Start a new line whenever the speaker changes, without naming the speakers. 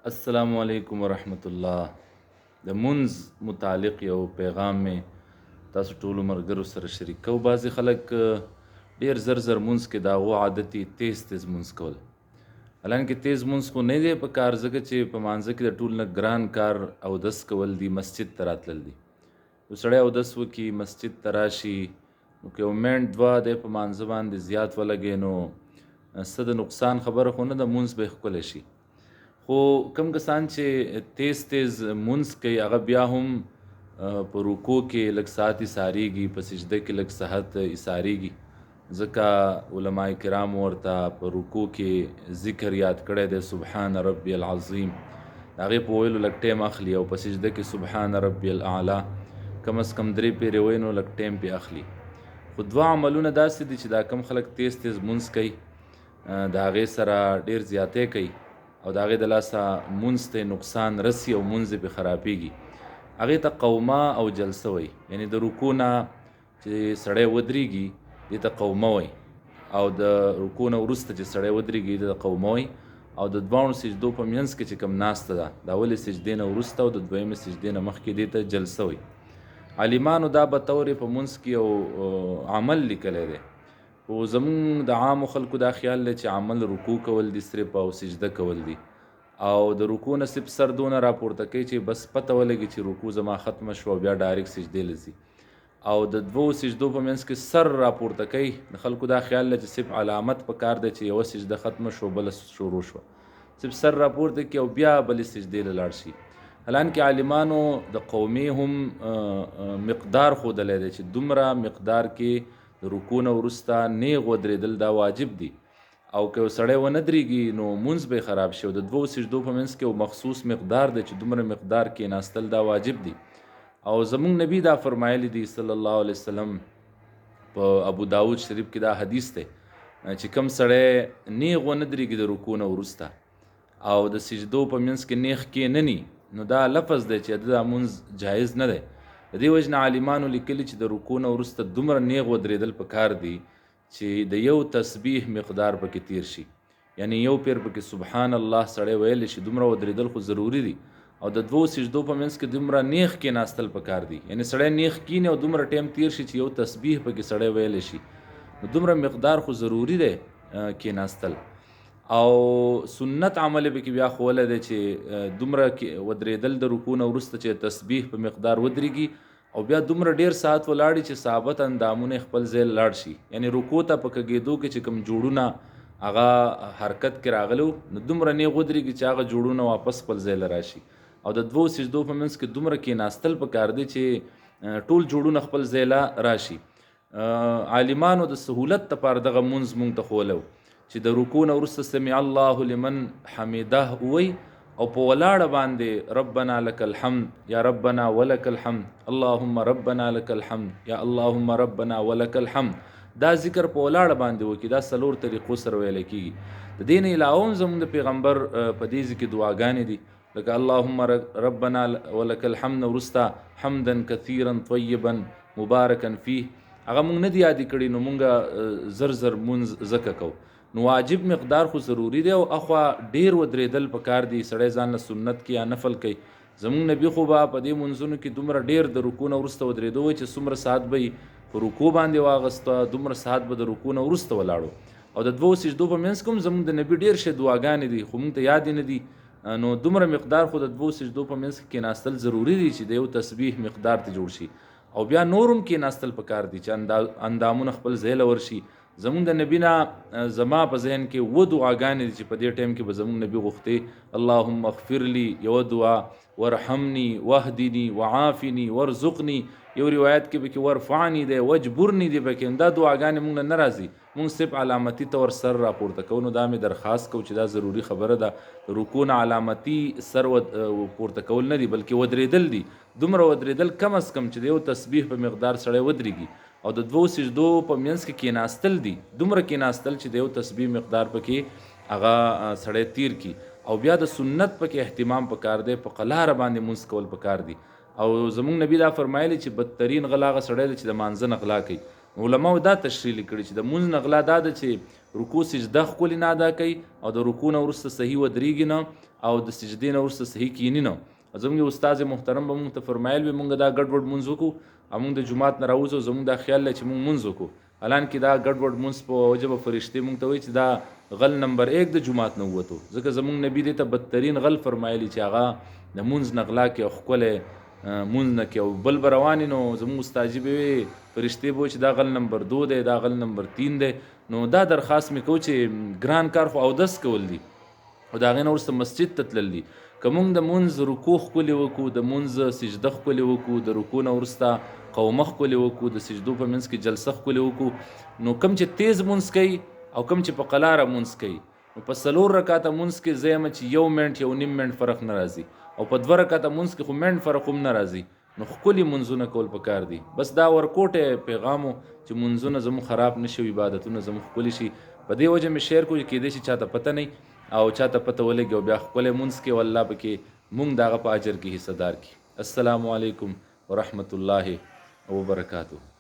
السلام علیکم ورحمت الله. د منځ متعلق یو پیغام مې تاسو ټولو ملګرو سره شریک کوم. بعضې خلک ډېر زر زر منځ کې د هغو عادت یې تیز تیز منځ کول. حالانکې تیز منځ خو نه دی په کار، ځکه چې په مانځه کې د ټولو نه ګران کار اودس کول دي، مسجد ته راتلل دي. یو سړی اودس وکړي، مسجد ته راشي، نو که یو منټ دوه دی په مانځه باندې زیات ولګي نو څه د نقصان خبره خو نه ده، منځ به یې ښکلی شي. خو کم کسان چې تیز تیز منځ کوي هغه بیا هم په رکوع کې لږ ساعت ایساریږي، په سجده کې لږ ساعت ایساریږي، ځکه علماء کرام ورته په رکوع کې ذکر یاد کړی دی، سبحان ربی العظیم، د هغې په ویلو لږ ټیم اخلي، او په سجده کې سبحان ربی الاعلی کم از کم 3 پیرې وایي نو لږ ټیم پې اخلي. خو دوه عملونه داسې دي چې دا کم خلک تیز تیز منځ کوي د هغې سره ډېر زیاتی کوي او د هغې د لاسه مونځ ته نقصان رسي او مونځ یې پرې خرابېږي. هغې ته قومه او جلسه وایي، یعنی د رکوع نه چې سړی ودرېږي دې ته قومه وایي، او د رکوع نه وروسته چې سړی ودرېږي دې ته قومه وایي، او د دواړو سجدو په منځ کې چې کوم ناسته ده د اولې سجدې نه وروسته او د دویمې سجدې نه مخکې دې ته جلسه وایي. عالمانو دا بطور په منځ کې یو عمل لیکلی دی، خو زمونږ د عامو خلکو دا خیال دی چې عمل رکوع کول دي صرف او سجده کول دي، او د رکوع نه صرف سر دونه راپورته کوي چې بس پته ولګي چې رکوع زما ختمه شوه، بیا ډایرکټ سجدې له ځي، او د دوو سجدو په منځ کې سر راپورته کوي. د خلکو دا خیال دی چې صرف علامت په کار دی چې یوه سجده ختمه شوه بله شروع شوه، صرف سر راپورته کړي او بیا بلې سجدې له لاړ شي. حالانکې عالمانو د قومې هم مقدار ښودلی دی چې دومره مقدار کې د رکوع نه وروسته نیغ ودرېدل دا واجب دي، او که یو سړی ونه درېږي نو مونځ به یې خراب شي، او د دوو سجدو په منځ کې یو مخصوص مقدار دی چې دومره مقدار کېناستل دا واجب دي. او زمونږ نبی دا فرمایلی دی صلی الله علیه وسلم، په ابو داود شریف کې دا حدیث دی چې کم سړی نیغ ونه درېږي د رکوع نه وروسته او د سجدو په منځ کې نیغ کېنني، نو دا لفظ دی چې دا مونځ جایز نه دی. د دې وجې نه عالمانو لیکلي چې د رکوع نه وروسته دومره نیغ ودرېدل پکار دي چې د یو تسبیح مقدار پکې تیر شي، یعنی یو پیر پکې سبحان الله سړی ویلی شي، دومره ودرېدل خو ضروري دي، او د دوو سجدو په منځ کې دومره نیغ کېناستل پکار دي، یعنی سړی نیغ کیني او دومره ټیم تیر شي چې یو تسبیح پکې سړی ویلی شي، نو دومره مقدار خو ضروري دی کېناستل. او سنت عمل به کې بیا ښولی دی چې دومره ودرېدل د رکوع نه وروسته چې تسبیح په مقدار ودرېږي او بیا دومره ډېر ساعت ولاړي چې ثابت اندامونه خپل ځای لاړ شي، یعنی رکوع ته په کږېدو کې چې کوم جوړونه هغه حرکت کې راغلو نو دومره نیغ ودرېږي چې هغه جوړونه واپس خپل ځای له راشي، او د دوو سجدو په منځ کې دومره کېناستل پکار دی چې ټول جوړونه خپل ځای له راشي. عالمانو د سهولت دپاره دغه مونځ مونږ ته ښولی چې د رکوع نه وروسته سمع الله لمن حمیده ووایي، او په ولاړه باندې ربنا لک الحمد یا ربنا ولک الحمد اللهم ربنا لک الحمد یا اللهم ربنا ولک الحمد، دا ذکر په ولاړه باندې وکړي. دا څلور طریقو سره ویلی کېږي. د دې نه علاوه هم زموږ د پیغمبر په دې ځای کې دعاګانې دي، لکه اللهم ربنا ولک الحمد وروسته حمدا کثیرا طیبا مبارکا فیه، هغه مونږ نه دي یادې کړي، نو مونږ زر زر مونځ ځکه کوو. نو واجب مقدار خو ضروري دی، او اخوا ډیر ودرېدل پکار دی، سړی ځان له سنت کې یا نفل کوي. زمونږ نبي خو به په دې منځونو کې دومره ډیر د رکوع نه وروسته ودرېدو وایي چې څومره ساعت به یې په رکوع باندې واغسته، دومره ساعت به د رکوع نه وروسته ولاړو. او د دوو سجدو په منځ کې هم زمونږ د نبي ډېر شی دعاګانې دي، خو مونږ ته یاد نه دي، نو دومره مقدار خو د دوو سجدو په منځ کې کېناستل ضروري دي چې د یو تسبیح مقدار ته جوړ شي، او بیا نور هم کېناستل پکار دي چې اندامونه خپل ځای له ورشي. زمونږ د نبي نه زما په ذهن کې و دعاګانې دي چې په دې ټایم کې به زمونږ نبي غوښتې اللهم اغفر لي یوه دعا، ورحمني واهدني وعافني وارزقني، یو روایت کې به کې ورفعني دی وجبرني دی به کې، دا دعاګانې مونږ نه راځي، مونږ صرف علامتي طور سر راپورته کوو. نو دا مې درخواست کوو چې دا ضروري خبره ده، رکوع نه علامتي سر پورته کول نه دي بلکې ودرېدل دي، دومره ودرېدل کم از کم چې د یو تسبیح په مقدار سړی ودرېږي، او د دوو سجدو په منځ کې کېناستل دي، دومره کېناستل چې د یو تسبیح مقدار پکې هغه سړی تیر کی، او بیا د سنت پکې اهتمام پکار دی، په قلاره باندې مونځ کول پکار دي. او زمونږ نبی دا فرمایلی چې بدترین غلا هغه سړی دی چې د مانځه نه غلا کوي، علماو دا تشریح کړي چې د مونځ نه غلا دا ده چې رکوع سجده ښکلې نه ادا کوي او د رکوع نه وروسته صحیح ودرېږي نه او د سجدې نه وروسته صحیح کیني نه. زموږ استاد محترم به مونږ ته فرمایل وي مونږ دا ګډوډ مونځ وکړو او مونږ د جومات نه راوځو زموږ دا خیال دی چې مونږ مونځ وکړو حالانکې دا ګډوډ مونځ په وجه به فرشتې مونږ ته وایي چې دا غل نمبر 1 د جومات نه ووتو ځکه زموږ نبي دې ته بدترین غل فرمایلی چې هغه د مونځ نه غلا کوي او ښکلی مونځ نه کوي او بل به روان نو زموږ استاجي به وي فرشتې به وایي چې دا غل نمبر 2 دی دا غل نمبر 3 دی. نو دا درخواست مې کوو چې ګران کار خو اودس کول دي او د هغې نه وروسته مسجد ته تلل دي. که مونږ د مونځ رکوع ښکلې وکړو د مونځ سجده ښکلې وکړو د رکوع نه وروسته قومه ښکلې وکړو د سجدو په منځ کې جلسه ښکلې وکړو نو کم چې تیز مونځ کوي او کم چې په قلاره مونځ کوي نو په 4 رکعاته مونځ کې زه یم چې 1 منټ 1.5 منټ فرق نه راځي او په 2 رکعاته مونځ کې خو منټ فرق هم نه راځي. نو ښکلي مونځونه کول پکار دي. بس دا ورکوټی پیغامو چې مونځونه زموږ خراب نه شي عبادتونه زموږ ښکلي شي په دې وجه مې شیر کوو چې کیدای شي چاته پته نه او چاته پته ولګي او بیا ښکلی مونځ کې او الله پکې مونږ د هغه په اجر کې حصه دار کړي. السلام علیکم ورحمة الله وبرکاته.